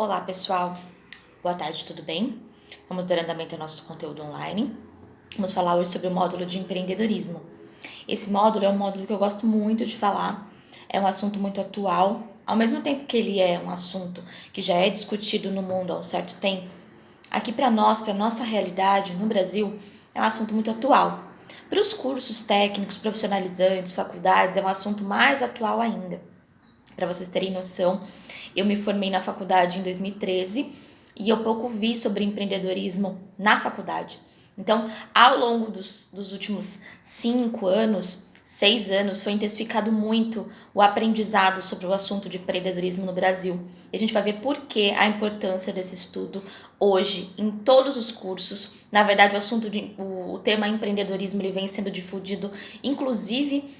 Olá, pessoal. Boa tarde, tudo bem? Vamos dar andamento ao nosso conteúdo online. Vamos falar hoje sobre o módulo de empreendedorismo. Esse módulo é um módulo que eu gosto muito de falar, é um assunto muito atual, ao mesmo tempo que ele é um assunto que já é discutido no mundo há um certo tempo. Aqui para nós, para nossa realidade no Brasil, é um assunto muito atual. Para os cursos técnicos, profissionalizantes, faculdades, é um assunto mais atual ainda. Para vocês terem noção, eu me formei na faculdade em 2013 e eu pouco vi sobre empreendedorismo na faculdade. Então, ao longo dos últimos 5 anos, 6 anos, foi intensificado muito o aprendizado sobre o assunto de empreendedorismo no Brasil. E a gente vai ver por que a importância desse estudo hoje em todos os cursos. Na verdade, o tema empreendedorismo ele vem sendo difundido, inclusive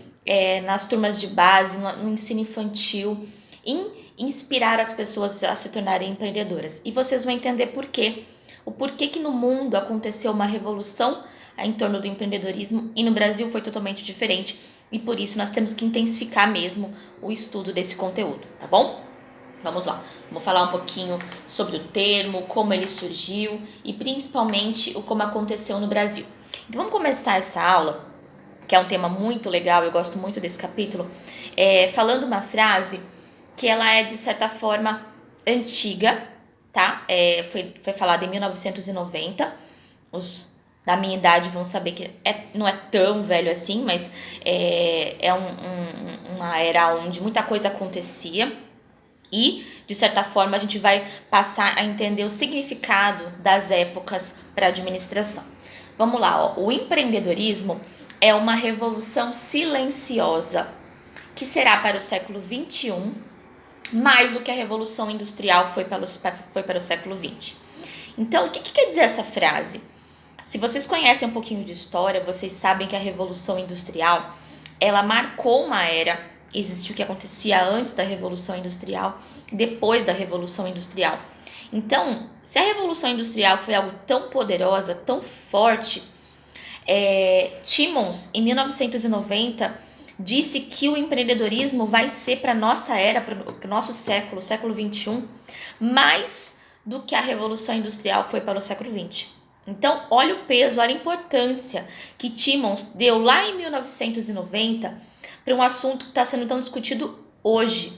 nas turmas de base, no ensino infantil, em inspirar as pessoas a se tornarem empreendedoras. E vocês vão entender por quê. O porquê que no mundo aconteceu uma revolução em torno do empreendedorismo e no Brasil foi totalmente diferente. E por isso nós temos que intensificar mesmo o estudo desse conteúdo, tá bom? Vamos lá, vamos falar um pouquinho sobre o termo, como ele surgiu e principalmente o como aconteceu no Brasil. Então vamos começar essa aula, que é um tema muito legal, eu gosto muito desse capítulo, falando uma frase que ela é de certa forma antiga, tá? Foi falada em 1990, os da minha idade vão saber que não é tão velho assim, mas uma era onde muita coisa acontecia e, de certa forma, a gente vai passar a entender o significado das épocas para a administração. Vamos lá, ó. O empreendedorismo é uma revolução silenciosa que será para o século XXI mais do que a revolução industrial foi para o século XX. Então, o que quer dizer essa frase? Se vocês conhecem um pouquinho de história, vocês sabem que a revolução industrial ela marcou uma era. Existe o que acontecia antes da Revolução Industrial, depois da Revolução Industrial. Então, se a Revolução Industrial foi algo tão poderosa, tão forte, Timmons, em 1990, disse que o empreendedorismo vai ser para a nossa era, para o nosso século, século XXI, mais do que a Revolução Industrial foi para o século XX. Então, olha o peso, olha a importância que Timmons deu lá em 1990 para um assunto que está sendo tão discutido hoje.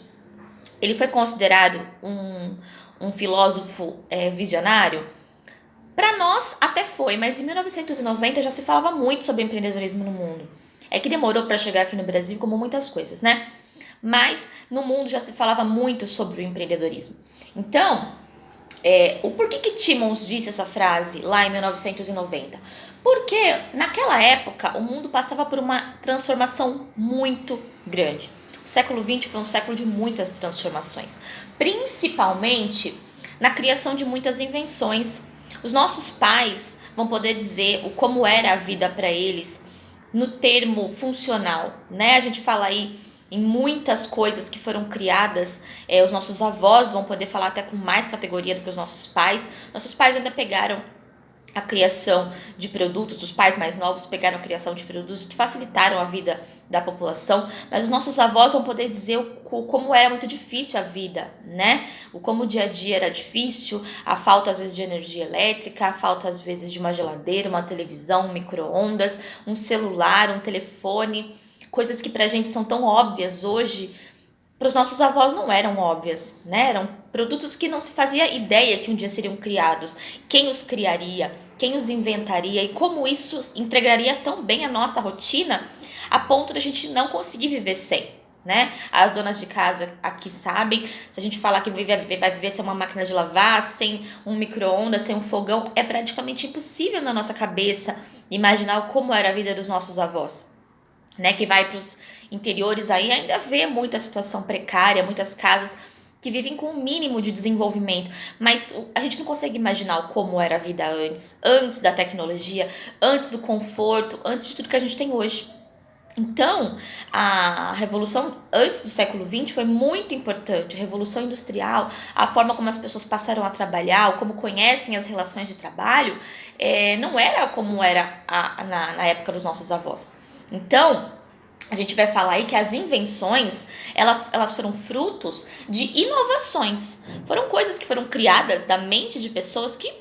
Ele foi considerado um filósofo visionário? Para nós até foi, mas em 1990 já se falava muito sobre empreendedorismo no mundo. É que demorou para chegar aqui no Brasil, como muitas coisas, né? Mas no mundo já se falava muito sobre o empreendedorismo. Então, o porquê que Timmons disse essa frase lá em 1990? Porque naquela época o mundo passava por uma transformação muito grande. O século XX foi um século de muitas transformações, principalmente na criação de muitas invenções. Os nossos pais vão poder dizer como era a vida para eles no termo funcional, né? A gente fala aí em muitas coisas que foram criadas, os nossos avós vão poder falar até com mais categoria do que os nossos pais. Nossos pais ainda pegaram a criação de produtos, os pais mais novos pegaram a criação de produtos que facilitaram a vida da população, mas os nossos avós vão poder dizer como era muito difícil a vida, né? Como o dia a dia era difícil, a falta às vezes de energia elétrica, a falta às vezes de uma geladeira, uma televisão, um micro-ondas, um celular, um telefone, coisas que pra gente são tão óbvias hoje, para os nossos avós não eram óbvias, né? Eram produtos que não se fazia ideia que um dia seriam criados. Quem os criaria? Quem os inventaria? E como isso integraria tão bem a nossa rotina a ponto de a gente não conseguir viver sem, né? As donas de casa aqui sabem, se a gente falar que vai viver sem uma máquina de lavar, sem um micro-ondas, sem um fogão, é praticamente impossível na nossa cabeça imaginar como era a vida dos nossos avós. Né, que vai para os interiores aí, ainda vê muita situação precária, muitas casas que vivem com um mínimo de desenvolvimento, mas a gente não consegue imaginar como era a vida antes da tecnologia, antes do conforto, antes de tudo que a gente tem hoje. Então, a revolução antes do século XX foi muito importante, a revolução industrial, a forma como as pessoas passaram a trabalhar, como conhecem as relações de trabalho, não era como era na época dos nossos avós. Então, a gente vai falar aí que as invenções, elas foram frutos de inovações. Foram coisas que foram criadas da mente de pessoas que,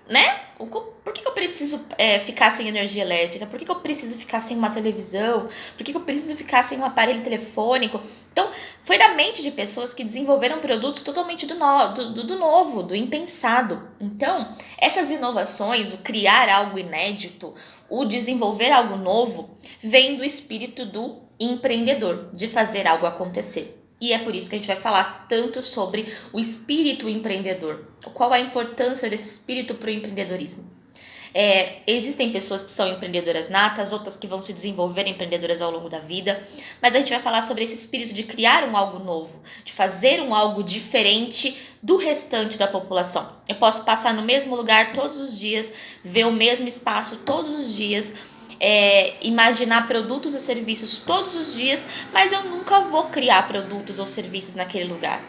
né? Por que eu preciso ficar sem energia elétrica? Por que eu preciso ficar sem uma televisão? Por que eu preciso ficar sem um aparelho telefônico? Então, foi da mente de pessoas que desenvolveram produtos totalmente do novo, do impensado. Então, essas inovações, o criar algo inédito, o desenvolver algo novo, vem do espírito do empreendedor, de fazer algo acontecer. E é por isso que a gente vai falar tanto sobre o espírito empreendedor. Qual a importância desse espírito para o empreendedorismo? Existem pessoas que são empreendedoras natas, outras que vão se desenvolver empreendedoras ao longo da vida, mas a gente vai falar sobre esse espírito de criar algo novo, de fazer algo diferente do restante da população. Eu posso passar no mesmo lugar todos os dias, ver o mesmo espaço todos os dias, imaginar produtos e serviços todos os dias, mas eu nunca vou criar produtos ou serviços naquele lugar.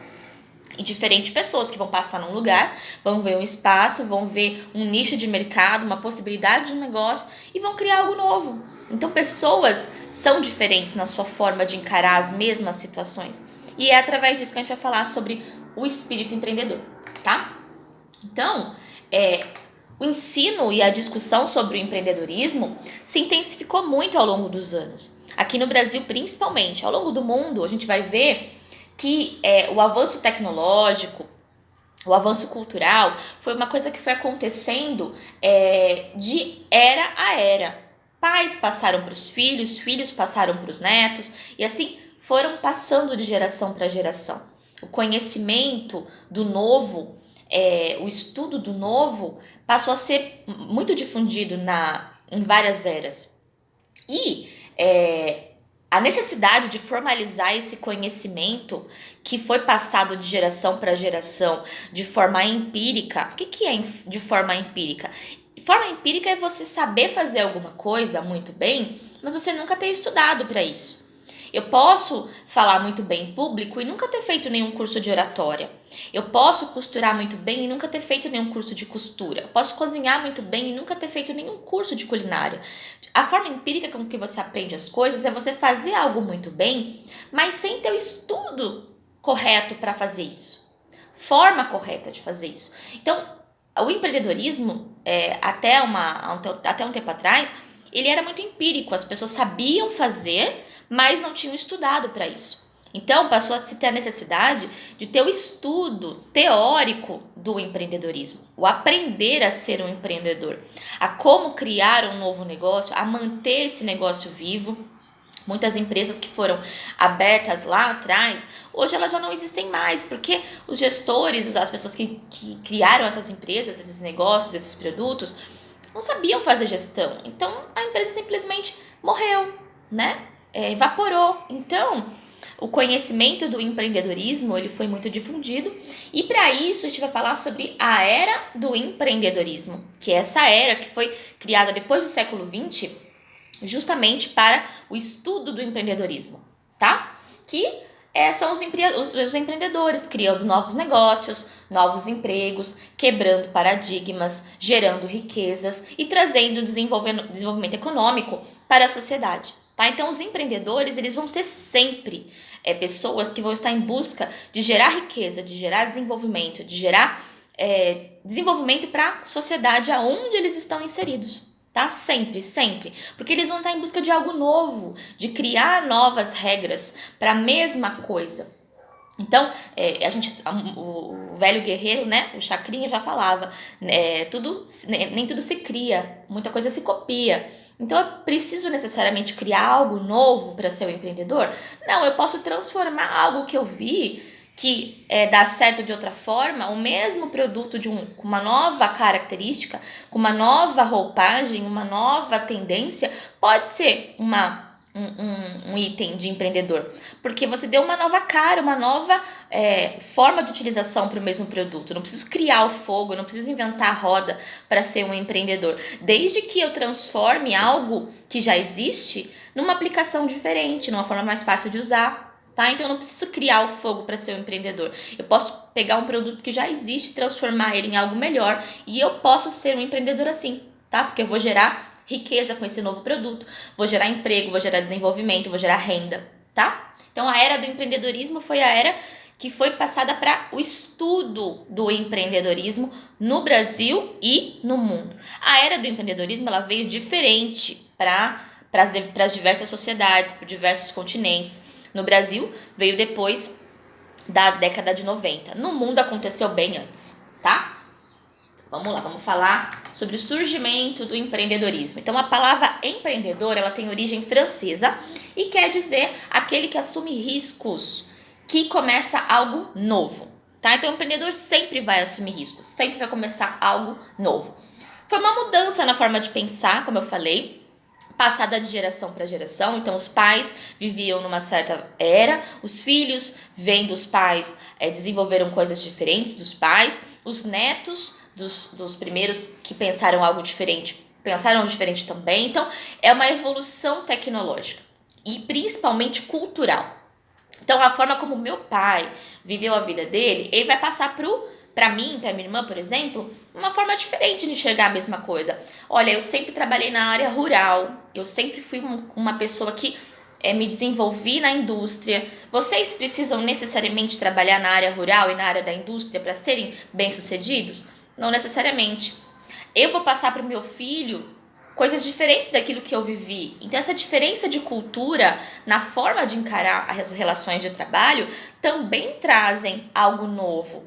E diferentes pessoas que vão passar num lugar, vão ver um espaço, vão ver um nicho de mercado, uma possibilidade de um negócio e vão criar algo novo. Então pessoas são diferentes na sua forma de encarar as mesmas situações. E é através disso que a gente vai falar sobre o espírito empreendedor, tá? Então, o ensino e a discussão sobre o empreendedorismo se intensificou muito ao longo dos anos. Aqui no Brasil, principalmente. Ao longo do mundo, a gente vai ver que o avanço tecnológico, o avanço cultural, foi uma coisa que foi acontecendo de era a era. Pais passaram para os filhos, filhos passaram para os netos, e assim foram passando de geração para geração. O conhecimento do novo, o estudo do novo, passou a ser muito difundido em várias eras. E a necessidade de formalizar esse conhecimento que foi passado de geração para geração de forma empírica. O que é de forma empírica? Forma empírica é você saber fazer alguma coisa muito bem, mas você nunca ter estudado para isso. Eu posso falar muito bem em público e nunca ter feito nenhum curso de oratória. Eu posso costurar muito bem e nunca ter feito nenhum curso de costura. Eu posso cozinhar muito bem e nunca ter feito nenhum curso de culinária. A forma empírica com que você aprende as coisas é você fazer algo muito bem, mas sem ter o estudo correto para fazer isso. Forma correta de fazer isso. Então, o empreendedorismo, até um tempo atrás, ele era muito empírico. As pessoas sabiam fazer, mas não tinham estudado para isso. Então, passou a se ter a necessidade de ter o estudo teórico do empreendedorismo, o aprender a ser um empreendedor, a como criar um novo negócio, a manter esse negócio vivo. Muitas empresas que foram abertas lá atrás, hoje elas já não existem mais, porque os gestores, as pessoas que criaram essas empresas, esses negócios, esses produtos, não sabiam fazer gestão. Então, a empresa simplesmente morreu, né? Evaporou. Então, o conhecimento do empreendedorismo ele foi muito difundido e para isso a gente vai falar sobre a era do empreendedorismo, que é essa era que foi criada depois do século XX justamente para o estudo do empreendedorismo, tá? Que são os empreendedores criando novos negócios, novos empregos, quebrando paradigmas, gerando riquezas e trazendo desenvolvimento econômico para a sociedade. Tá? Então, os empreendedores eles vão ser sempre pessoas que vão estar em busca de gerar riqueza, de gerar desenvolvimento, de gerar desenvolvimento para a sociedade aonde eles estão inseridos. Tá? Sempre, sempre. Porque eles vão estar em busca de algo novo, de criar novas regras para a mesma coisa. Então, o velho guerreiro, né, o Chacrinha já falava, nem tudo se cria, muita coisa se copia. Então, eu preciso necessariamente criar algo novo para ser um empreendedor? Não, eu posso transformar algo que eu vi que dá certo de outra forma, o mesmo produto com uma nova característica, com uma nova roupagem, uma nova tendência, pode ser um item de empreendedor, porque você deu uma nova cara, uma nova forma de utilização para o mesmo produto. Não preciso criar o fogo, não preciso inventar a roda para ser um empreendedor, desde que eu transforme algo que já existe numa aplicação diferente, numa forma mais fácil de usar. Tá? Então eu não preciso criar o fogo para ser um empreendedor. Eu posso pegar um produto que já existe, transformar ele em algo melhor e eu posso ser um empreendedor assim, tá? Porque eu vou gerar riqueza com esse novo produto, vou gerar emprego, vou gerar desenvolvimento, vou gerar renda, tá? Então a era do empreendedorismo foi a era que foi passada para o estudo do empreendedorismo no Brasil e no mundo. A era do empreendedorismo ela veio diferente para as diversas sociedades, para diversos continentes. No Brasil, veio depois da década de 90. No mundo aconteceu bem antes, tá? Vamos lá, vamos falar sobre o surgimento do empreendedorismo. Então, a palavra empreendedor, ela tem origem francesa e quer dizer aquele que assume riscos, que começa algo novo, tá? Então, o empreendedor sempre vai assumir riscos, sempre vai começar algo novo. Foi uma mudança na forma de pensar, como eu falei, passada de geração para geração. Então, os pais viviam numa certa era, os filhos, vendo os pais, desenvolveram coisas diferentes dos pais, os netos dos primeiros que pensaram algo diferente, pensaram diferente também. Então, é uma evolução tecnológica e principalmente cultural. Então, a forma como meu pai viveu a vida dele, ele vai passar para mim, para minha irmã, por exemplo, uma forma diferente de enxergar a mesma coisa. Olha, eu sempre trabalhei na área rural, eu sempre fui uma pessoa que me desenvolvi na indústria. Vocês precisam necessariamente trabalhar na área rural e na área da indústria para serem bem-sucedidos? Não necessariamente. Eu vou passar para o meu filho coisas diferentes daquilo que eu vivi. Então, essa diferença de cultura na forma de encarar as relações de trabalho também trazem algo novo.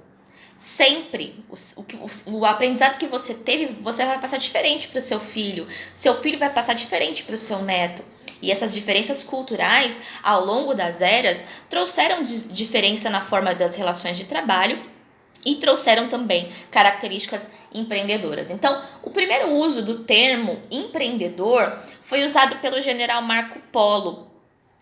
Sempre o aprendizado que você teve, você vai passar diferente para o seu filho vai passar diferente para o seu neto. E essas diferenças culturais, ao longo das eras, trouxeram diferença na forma das relações de trabalho e trouxeram também características empreendedoras. Então, o primeiro uso do termo empreendedor foi usado pelo general Marco Polo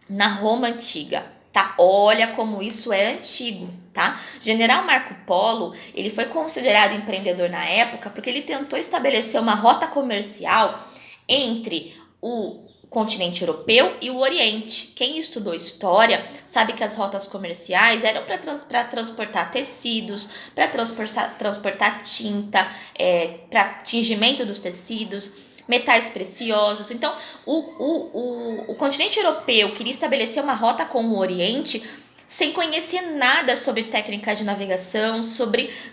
na Roma Antiga. Tá? Olha como isso é antigo, tá? General Marco Polo, ele foi considerado empreendedor na época porque ele tentou estabelecer uma rota comercial entre o continente europeu e o Oriente. Quem estudou história sabe que as rotas comerciais eram para transportar tecidos, para transportar tinta, para tingimento dos tecidos, metais preciosos. Então, o continente europeu queria estabelecer uma rota com o Oriente sem conhecer nada sobre técnica de navegação,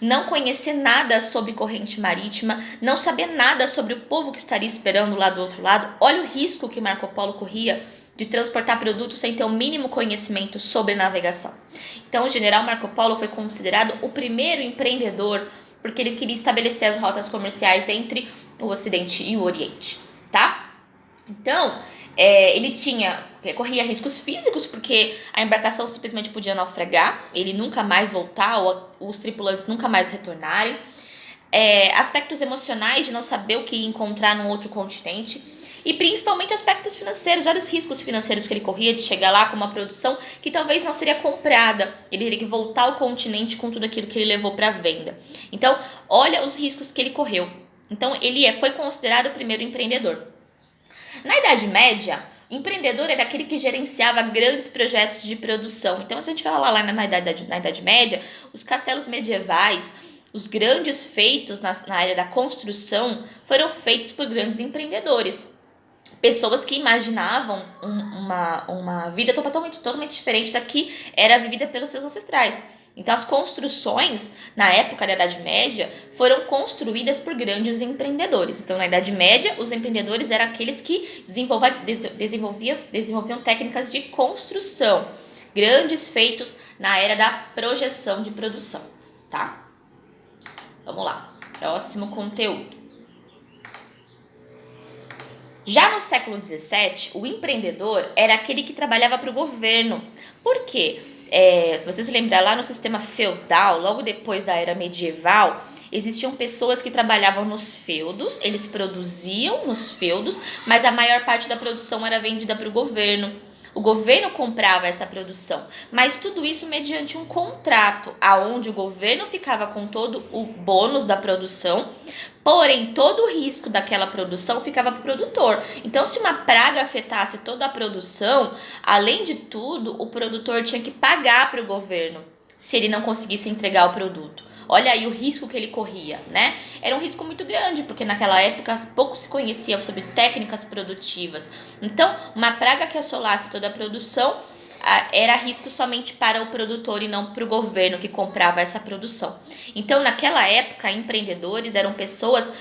não conhecer nada sobre corrente marítima, não saber nada sobre o povo que estaria esperando lá do outro lado. Olha o risco que Marco Polo corria de transportar produtos sem ter o mínimo conhecimento sobre navegação. Então, o general Marco Polo foi considerado o primeiro empreendedor porque ele queria estabelecer as rotas comerciais entre o Ocidente e o Oriente, tá? Então, ele corria riscos físicos, porque a embarcação simplesmente podia naufragar, ele nunca mais voltar, ou os tripulantes nunca mais retornarem. Aspectos emocionais de não saber o que encontrar num outro continente. E principalmente aspectos financeiros. Olha os riscos financeiros que ele corria de chegar lá com uma produção que talvez não seria comprada. Ele teria que voltar ao continente com tudo aquilo que ele levou para venda. Então, olha os riscos que ele correu. Então, ele foi considerado o primeiro empreendedor. Na Idade Média, empreendedor era aquele que gerenciava grandes projetos de produção. Então, se a gente falar lá na Idade Média, os castelos medievais, os grandes feitos na área da construção foram feitos por grandes empreendedores. Pessoas que imaginavam uma vida totalmente diferente da que era vivida pelos seus ancestrais. Então, as construções, na época da Idade Média, foram construídas por grandes empreendedores. Então, na Idade Média, os empreendedores eram aqueles que desenvolviam técnicas de construção. Grandes feitos na era da projeção de produção, tá? Vamos lá. Próximo conteúdo. Já no século XVII, o empreendedor era aquele que trabalhava para o governo. Por quê? Se você se lembrar, lá no sistema feudal, logo depois da era medieval, existiam pessoas que trabalhavam nos feudos, eles produziam nos feudos, mas a maior parte da produção era vendida para o governo. O governo comprava essa produção, mas tudo isso mediante um contrato, aonde o governo ficava com todo o bônus da produção, porém todo o risco daquela produção ficava para o produtor. Então, se uma praga afetasse toda a produção, além de tudo, o produtor tinha que pagar para o governo se ele não conseguisse entregar o produto. olha aí o risco que ele corria, né? Era um risco muito grande, porque naquela época pouco se conhecia sobre técnicas produtivas. Então, uma praga que assolasse toda a produção era risco somente para o produtor e não para o governo que comprava essa produção. Então, naquela época, empreendedores eram pessoas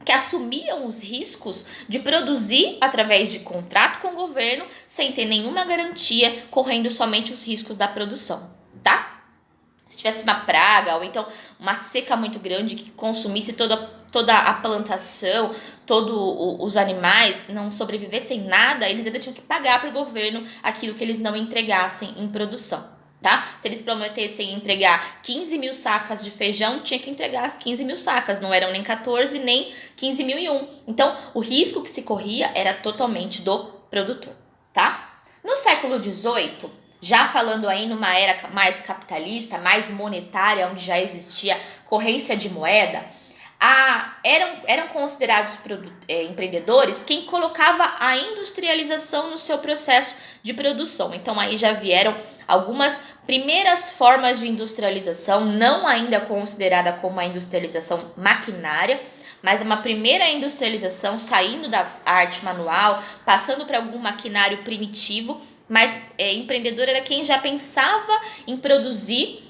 que assumiam os riscos de produzir através de contrato com o governo, sem ter nenhuma garantia, correndo somente os riscos da produção, tá? Se tivesse uma praga ou então uma seca muito grande que consumisse toda a plantação, todos os animais não sobrevivessem nada, eles ainda tinham que pagar para o governo aquilo que eles não entregassem em produção, tá? Se eles prometessem entregar 15 mil sacas de feijão, tinha que entregar as 15 mil sacas, não eram nem 14 nem 15.001. Então, o risco que se corria era totalmente do produtor, tá? No século XVIII, já falando aí numa era mais capitalista, mais monetária, onde já existia corrência de moeda, eram considerados empreendedores quem colocava a industrialização no seu processo de produção. Então aí já vieram algumas primeiras formas de industrialização, não ainda considerada como a industrialização maquinária, mas uma primeira industrialização saindo da arte manual, passando para algum maquinário primitivo, mas empreendedor era quem já pensava em produzir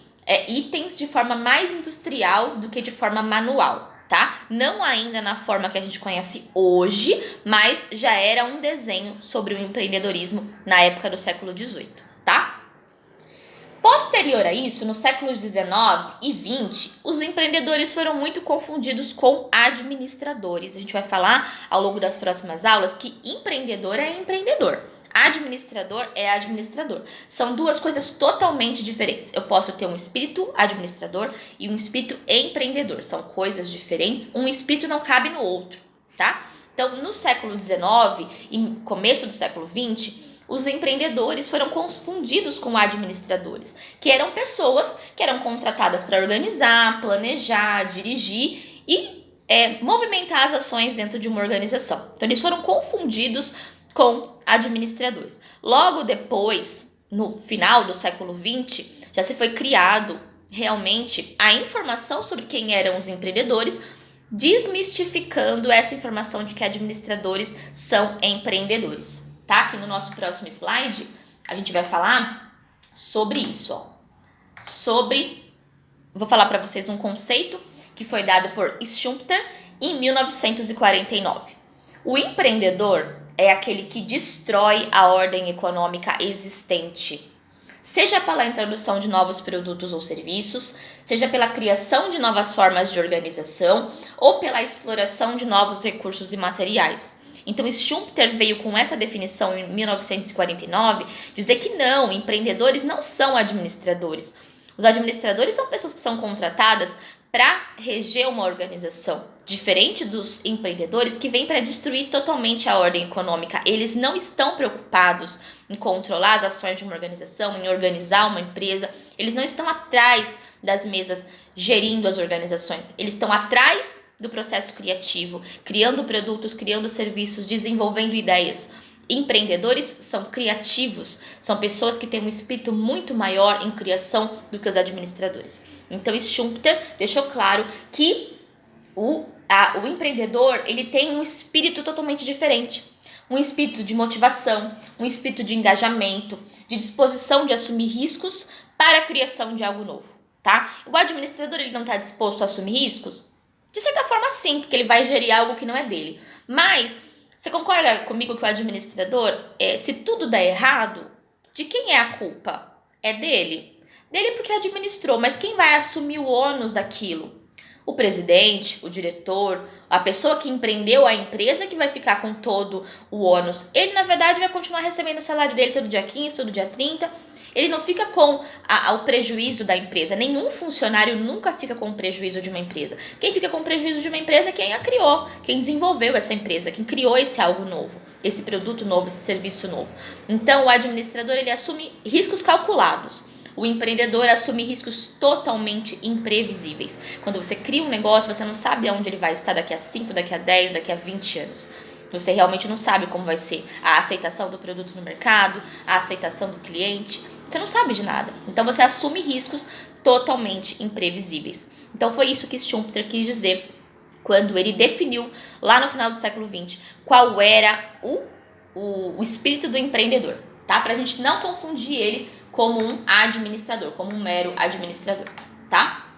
itens de forma mais industrial do que de forma manual, tá? Não ainda na forma que a gente conhece hoje, mas já era um desenho sobre o empreendedorismo na época do século XVIII, tá? Posterior a isso, nos séculos XIX e XX, os empreendedores foram muito confundidos com administradores. A gente vai falar ao longo das próximas aulas que empreendedor é empreendedor. Administrador é administrador. São duas coisas totalmente diferentes. Eu posso ter um espírito administrador e um espírito empreendedor. São coisas diferentes. Um espírito não cabe no outro, tá? Então, no século XIX e começo do século XX, os empreendedores foram confundidos com administradores, que eram pessoas que eram contratadas para organizar, planejar, dirigir e movimentar as ações dentro de uma organização. Então, eles foram confundidos com administradores. Logo depois, no final do século XX, já se foi criado realmente a informação sobre quem eram os empreendedores, desmistificando essa informação de que administradores são empreendedores, tá? Aqui no nosso próximo slide, a gente vai falar sobre isso, ó. Vou falar para vocês um conceito que foi dado por Schumpeter em 1949. O empreendedor é aquele que destrói a ordem econômica existente, seja pela introdução de novos produtos ou serviços, seja pela criação de novas formas de organização ou pela exploração de novos recursos e materiais. Então, Schumpeter veio com essa definição em 1949, dizer que não, empreendedores não são administradores. Os administradores são pessoas que são contratadas para reger uma organização, diferente dos empreendedores que vêm para destruir totalmente a ordem econômica. Eles não estão preocupados em controlar as ações de uma organização, em organizar uma empresa. Eles não estão atrás das mesas gerindo as organizações. Eles estão atrás do processo criativo, criando produtos, criando serviços, desenvolvendo ideias. Empreendedores são criativos, são pessoas que têm um espírito muito maior em criação do que os administradores. Então, Schumpeter deixou claro que o empreendedor ele tem um espírito totalmente diferente. Um espírito de motivação, um espírito de engajamento, de disposição de assumir riscos para a criação de algo novo, tá? O administrador ele não está disposto a assumir riscos? De certa forma, sim, porque ele vai gerir algo que não é dele. Mas você concorda comigo que o administrador, se tudo der errado, de quem é a culpa? É dele? Dele porque administrou, mas quem vai assumir o ônus daquilo? O presidente, o diretor, a pessoa que empreendeu a empresa que vai ficar com todo o ônus. Ele, na verdade, vai continuar recebendo o salário dele todo dia 15, todo dia 30. Ele não fica com o prejuízo da empresa. Nenhum funcionário nunca fica com o prejuízo de uma empresa. Quem fica com o prejuízo de uma empresa é quem a criou, quem desenvolveu essa empresa, quem criou esse algo novo, esse produto novo, esse serviço novo. Então, o administrador ele assume riscos calculados. O empreendedor assume riscos totalmente imprevisíveis. Quando você cria um negócio, você não sabe aonde ele vai estar daqui a 5, daqui a 10, daqui a 20 anos. Você realmente não sabe como vai ser a aceitação do produto no mercado, a aceitação do cliente. Você não sabe de nada. Então você assume riscos totalmente imprevisíveis. Então foi isso que Schumpeter quis dizer quando ele definiu, lá no final do século XX, qual era o espírito do empreendedor, tá? Pra gente não confundir ele como um administrador, como um mero administrador, tá?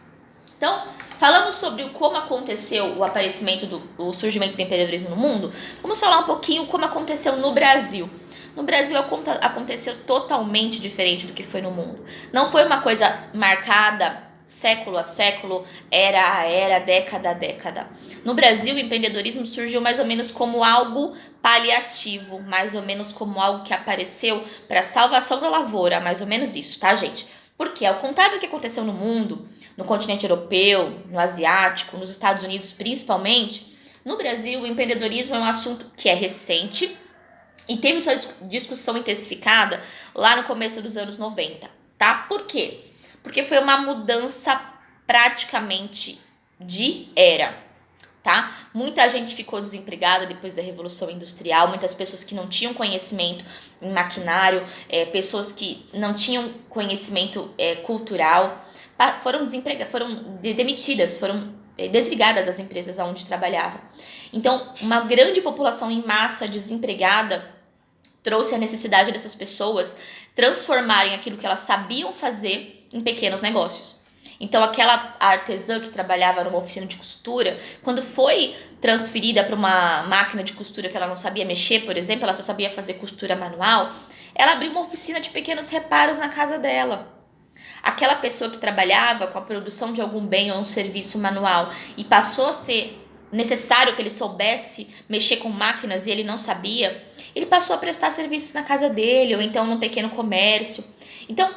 Então, falamos sobre como aconteceu o aparecimento, o surgimento do empreendedorismo no mundo. Vamos falar um pouquinho como aconteceu no Brasil. No Brasil aconteceu totalmente diferente do que foi no mundo. Não foi uma coisa marcada século a século, era a era, década a década. No Brasil, o empreendedorismo surgiu mais ou menos como algo paliativo, mais ou menos como algo que apareceu para a salvação da lavoura, mais ou menos isso, tá, gente? Porque, ao contrário do que aconteceu no mundo, no continente europeu, no asiático, nos Estados Unidos principalmente, no Brasil o empreendedorismo é um assunto que é recente e teve sua discussão intensificada lá no começo dos anos 90, tá? Por quê? Porque foi uma mudança praticamente de era, tá? Muita gente ficou desempregada depois da Revolução Industrial, muitas pessoas que não tinham conhecimento em maquinário, pessoas que não tinham conhecimento cultural, foram desempregadas, foram demitidas, foram desligadas das empresas onde trabalhavam. Então, uma grande população em massa desempregada trouxe a necessidade dessas pessoas transformarem aquilo que elas sabiam fazer em pequenos negócios. Então, aquela artesã que trabalhava numa oficina de costura, quando foi transferida para uma máquina de costura que ela não sabia mexer, por exemplo, ela só sabia fazer costura manual, ela abriu uma oficina de pequenos reparos na casa dela. Aquela pessoa que trabalhava com a produção de algum bem ou um serviço manual e passou a ser necessário que ele soubesse mexer com máquinas e ele não sabia, ele passou a prestar serviços na casa dele ou então num pequeno comércio. Então,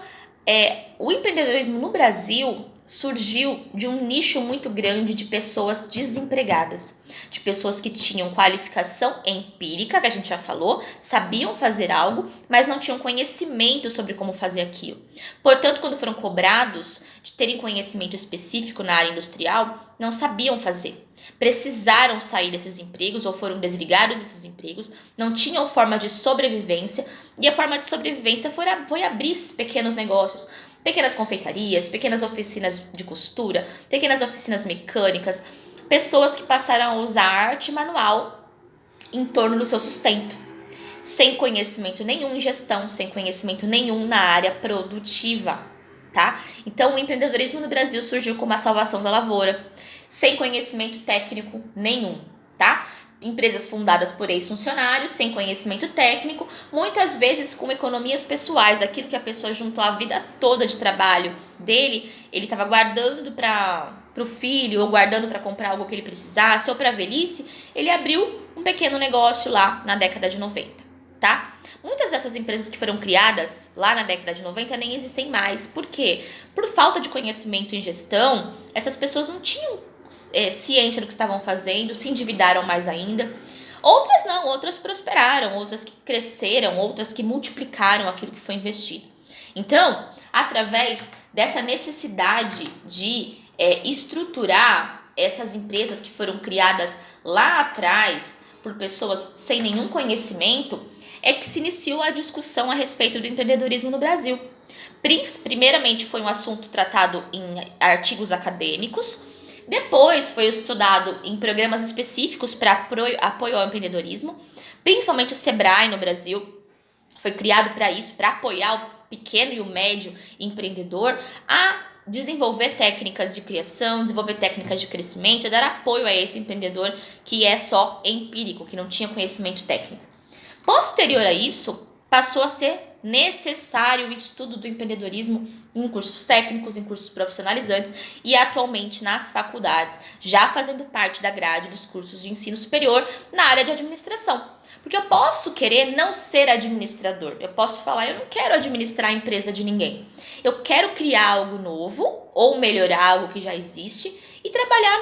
o empreendedorismo no Brasil surgiu de um nicho muito grande de pessoas desempregadas, de pessoas que tinham qualificação empírica, que a gente já falou, sabiam fazer algo, mas não tinham conhecimento sobre como fazer aquilo. Portanto, quando foram cobrados de terem conhecimento específico na área industrial, não sabiam fazer. Precisaram sair desses empregos ou foram desligados desses empregos, não tinham forma de sobrevivência e a forma de sobrevivência foi abrir esses pequenos negócios, pequenas confeitarias, pequenas oficinas de costura, pequenas oficinas mecânicas, pessoas que passaram a usar arte manual em torno do seu sustento, sem conhecimento nenhum em gestão, sem conhecimento nenhum na área produtiva, tá? Então, o empreendedorismo no Brasil surgiu como a salvação da lavoura, sem conhecimento técnico nenhum, tá? Empresas fundadas por ex-funcionários, sem conhecimento técnico, muitas vezes com economias pessoais, aquilo que a pessoa juntou a vida toda de trabalho dele, ele estava guardando para o filho, ou guardando para comprar algo que ele precisasse, ou para a velhice, ele abriu um pequeno negócio lá na década de 90, tá? Muitas dessas empresas que foram criadas lá na década de 90 nem existem mais. Por quê? Por falta de conhecimento em gestão, essas pessoas não tinham ciência do que estavam fazendo, se endividaram mais ainda. Outras não, outras prosperaram, outras que cresceram, outras que multiplicaram aquilo que foi investido. Então, através dessa necessidade de estruturar essas empresas que foram criadas lá atrás por pessoas sem nenhum conhecimento, é que se iniciou a discussão a respeito do empreendedorismo no Brasil. Primeiramente foi um assunto tratado em artigos acadêmicos, depois foi estudado em programas específicos para apoio ao empreendedorismo, principalmente o Sebrae no Brasil foi criado para isso, para apoiar o pequeno e o médio empreendedor a desenvolver técnicas de criação, desenvolver técnicas de crescimento e dar apoio a esse empreendedor que é só empírico, que não tinha conhecimento técnico. Posterior a isso, passou a ser necessário o estudo do empreendedorismo em cursos técnicos, em cursos profissionalizantes e atualmente nas faculdades, já fazendo parte da grade dos cursos de ensino superior na área de administração. Porque eu posso querer não ser administrador, eu posso falar, eu não quero administrar a empresa de ninguém. Eu quero criar algo novo ou melhorar algo que já existe e trabalhar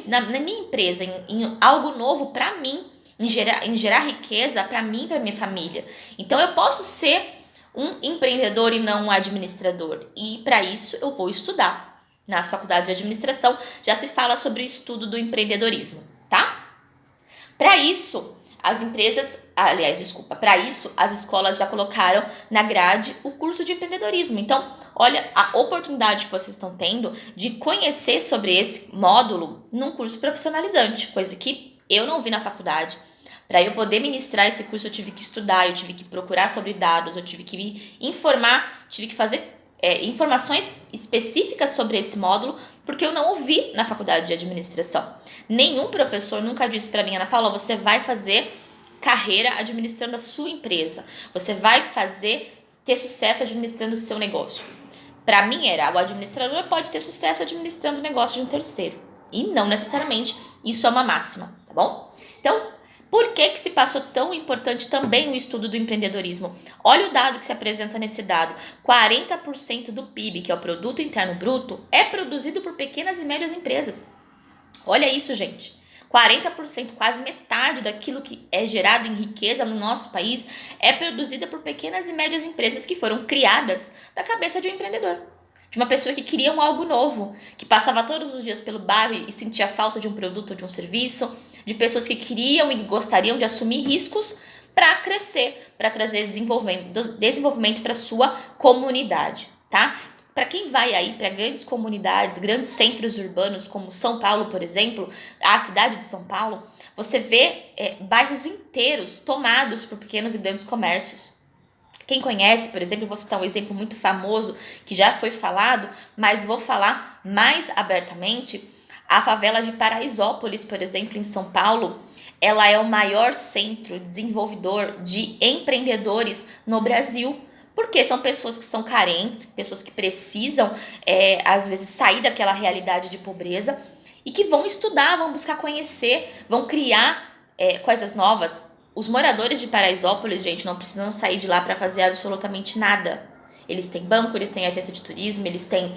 na minha empresa, em algo novo para mim, em gerar riqueza para mim e para minha família. Então eu posso ser um empreendedor e não um administrador. E para isso eu vou estudar. Nas faculdades de administração já se fala sobre o estudo do empreendedorismo, tá? Para isso, as empresas, aliás, desculpa, para isso as escolas já colocaram na grade o curso de empreendedorismo. Então, olha a oportunidade que vocês estão tendo de conhecer sobre esse módulo num curso profissionalizante, coisa que eu não vi na faculdade. Para eu poder ministrar esse curso, eu tive que estudar, eu tive que procurar sobre dados, eu tive que me informar, tive que fazer informações específicas sobre esse módulo, porque eu não ouvi na faculdade de administração. Nenhum professor nunca disse para mim: Ana Paula, você vai fazer carreira administrando a sua empresa, você vai ter sucesso administrando o seu negócio. Para mim era: o administrador pode ter sucesso administrando o negócio de um terceiro. E não necessariamente isso é uma máxima, tá bom? Então, por que se passou tão importante também o estudo do empreendedorismo? Olha o dado que se apresenta nesse dado. 40% do PIB, que é o Produto Interno Bruto, é produzido por pequenas e médias empresas. Olha isso, gente. 40%, quase metade daquilo que é gerado em riqueza no nosso país é produzida por pequenas e médias empresas que foram criadas da cabeça de um empreendedor. De uma pessoa que queria algo novo, que passava todos os dias pelo bairro e sentia falta de um produto ou de um serviço, de pessoas que queriam e gostariam de assumir riscos para crescer, para trazer desenvolvimento para sua comunidade, tá? Para quem vai aí para grandes comunidades, grandes centros urbanos, como São Paulo, por exemplo, a cidade de São Paulo, você vê bairros inteiros tomados por pequenos e grandes comércios. Quem conhece, por exemplo, vou citar um exemplo muito famoso que já foi falado, mas vou falar mais abertamente. A favela de Paraisópolis, por exemplo, em São Paulo, ela é o maior centro desenvolvedor de empreendedores no Brasil. Porque são pessoas que são carentes, pessoas que precisam, às vezes, sair daquela realidade de pobreza e que vão estudar, vão buscar conhecer, vão criar coisas novas. Os moradores de Paraisópolis, gente, não precisam sair de lá para fazer absolutamente nada. Eles têm banco, eles têm agência de turismo, eles têm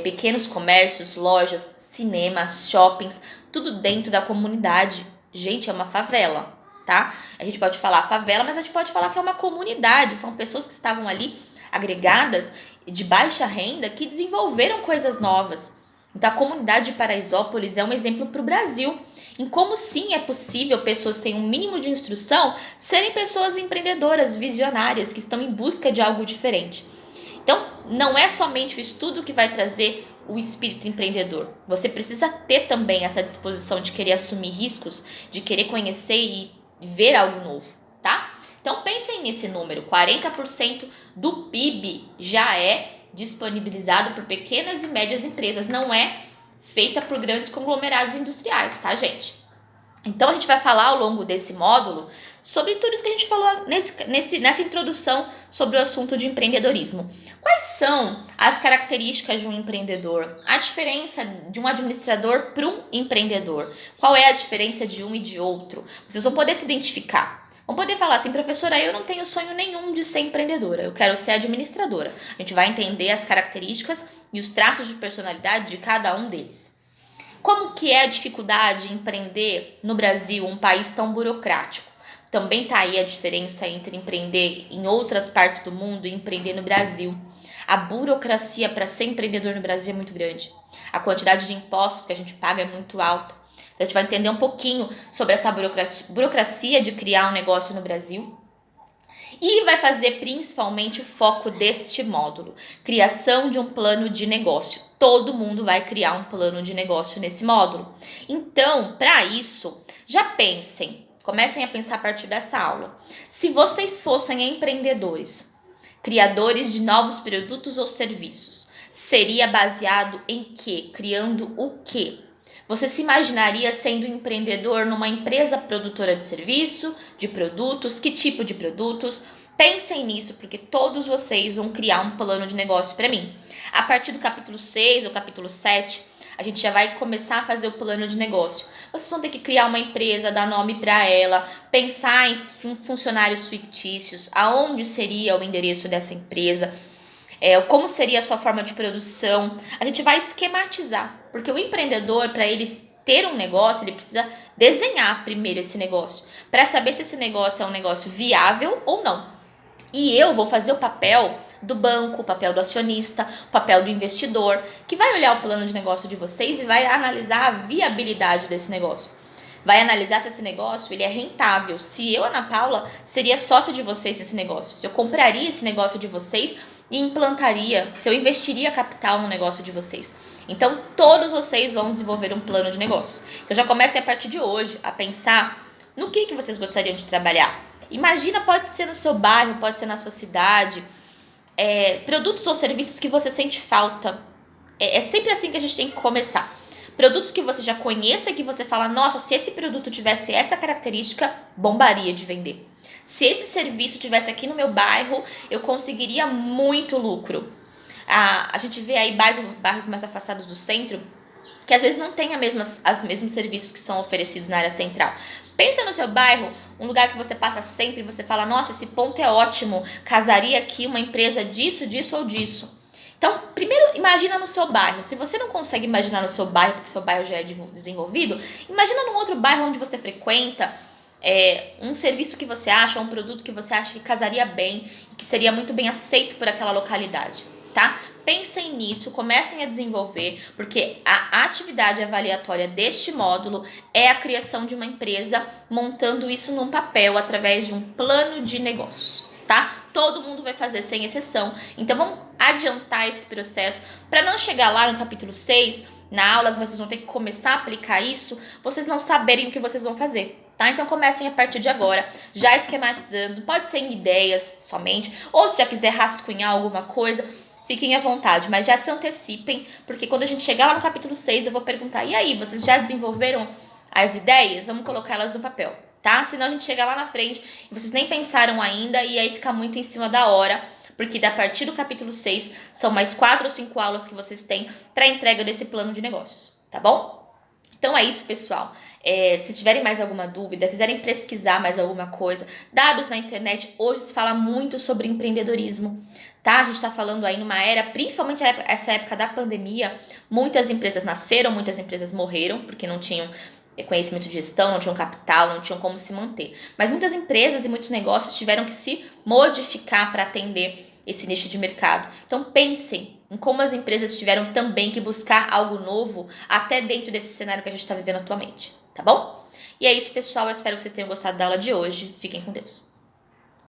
pequenos comércios, lojas, cinemas, shoppings, tudo dentro da comunidade. Gente, é uma favela, tá? A gente pode falar favela, mas a gente pode falar que é uma comunidade. São pessoas que estavam ali agregadas de baixa renda que desenvolveram coisas novas. Então, a comunidade de Paraisópolis é um exemplo para o Brasil, em como sim é possível pessoas sem um mínimo de instrução serem pessoas empreendedoras, visionárias, que estão em busca de algo diferente. Então, não é somente o estudo que vai trazer o espírito empreendedor. Você precisa ter também essa disposição de querer assumir riscos, de querer conhecer e ver algo novo, tá? Então, pensem nesse número, 40% do PIB já é disponibilizado por pequenas e médias empresas, não é feita por grandes conglomerados industriais, tá, gente? Então, a gente vai falar ao longo desse módulo sobre tudo isso que a gente falou nessa introdução sobre o assunto de empreendedorismo. Quais são as características de um empreendedor? A diferença de um administrador para um empreendedor? Qual é a diferença de um e de outro? Vocês vão poder se identificar. Vão poder falar assim: professora, eu não tenho sonho nenhum de ser empreendedora, eu quero ser administradora. A gente vai entender as características e os traços de personalidade de cada um deles. Como que é a dificuldade em empreender no Brasil, um país tão burocrático? Também está aí a diferença entre empreender em outras partes do mundo e empreender no Brasil. A burocracia para ser empreendedor no Brasil é muito grande. A quantidade de impostos que a gente paga é muito alta. Então, a gente vai entender um pouquinho sobre essa burocracia de criar um negócio no Brasil. E vai fazer principalmente o foco deste módulo, criação de um plano de negócio. Todo mundo vai criar um plano de negócio nesse módulo. Então, para isso, já pensem, comecem a pensar a partir dessa aula. Se vocês fossem empreendedores, criadores de novos produtos ou serviços, seria baseado em quê? Criando o quê? Você se imaginaria sendo empreendedor numa empresa produtora de serviço, de produtos? Que tipo de produtos? Pensem nisso, porque todos vocês vão criar um plano de negócio para mim. A partir do capítulo 6 ou capítulo 7, a gente já vai começar a fazer o plano de negócio. Vocês vão ter que criar uma empresa, dar nome para ela, pensar em funcionários fictícios, aonde seria o endereço dessa empresa, como seria a sua forma de produção. A gente vai esquematizar, porque o empreendedor, para ele ter um negócio, ele precisa desenhar primeiro esse negócio, para saber se esse negócio é um negócio viável ou não. E eu vou fazer o papel do banco, o papel do acionista, o papel do investidor, que vai olhar o plano de negócio de vocês e vai analisar a viabilidade desse negócio. vai analisar se esse negócio ele é rentável. Se eu, Ana Paula, seria sócia de vocês nesse negócio, se eu compraria esse negócio de vocês e implantaria, se eu investiria capital no negócio de vocês. Então, todos vocês vão desenvolver um plano de negócios. Então, já comecem a partir de hoje a pensar no que vocês gostariam de trabalhar. Imagina, pode ser no seu bairro, pode ser na sua cidade, produtos ou serviços que você sente falta. É sempre assim que a gente tem que começar. Produtos que você já conheça e que você fala, nossa, se esse produto tivesse essa característica, bombaria de vender. Se esse serviço tivesse aqui no meu bairro, eu conseguiria muito lucro. A gente vê aí bairros mais afastados do centro, que às vezes não tem os mesmos serviços que são oferecidos na área central. Pensa no seu bairro, um lugar que você passa sempre e você fala, nossa, esse ponto é ótimo, casaria aqui uma empresa disso, disso ou disso. Então, primeiro, imagina no seu bairro. Se você não consegue imaginar no seu bairro, porque seu bairro já é desenvolvido, imagina num outro bairro onde você frequenta, um serviço que você acha, um produto que você acha que casaria bem e que seria muito bem aceito por aquela localidade, tá? Pensem nisso, comecem a desenvolver, porque a atividade avaliatória deste módulo é a criação de uma empresa, montando isso num papel através de um plano de negócios. Tá? Todo mundo vai fazer sem exceção. Então vamos adiantar esse processo para não chegar lá no capítulo 6, na aula que vocês vão ter que começar a aplicar isso, vocês não saberem o que vocês vão fazer. Tá? Então comecem a partir de agora, já esquematizando, pode ser em ideias somente, ou se já quiser rascunhar alguma coisa, fiquem à vontade, mas já se antecipem, porque quando a gente chegar lá no capítulo 6, eu vou perguntar, e aí, vocês já desenvolveram as ideias? Vamos colocá-las no papel. Tá? Senão a gente chega lá na frente e vocês nem pensaram ainda e aí fica muito em cima da hora, porque a partir do capítulo 6 são mais 4 ou 5 aulas que vocês têm para entrega desse plano de negócios, tá bom? Então é isso, pessoal. Se tiverem mais alguma dúvida, quiserem pesquisar mais alguma coisa, dados na internet, hoje se fala muito sobre empreendedorismo, tá? A gente está falando aí numa era, principalmente essa época da pandemia, muitas empresas nasceram, muitas empresas morreram, porque não tinham conhecimento de gestão, não tinham capital, não tinham como se manter. Mas muitas empresas e muitos negócios tiveram que se modificar para atender esse nicho de mercado. Então pensem em como as empresas tiveram também que buscar algo novo até dentro desse cenário que a gente está vivendo atualmente, tá bom? E é isso, pessoal. Eu espero que vocês tenham gostado da aula de hoje. Fiquem com Deus.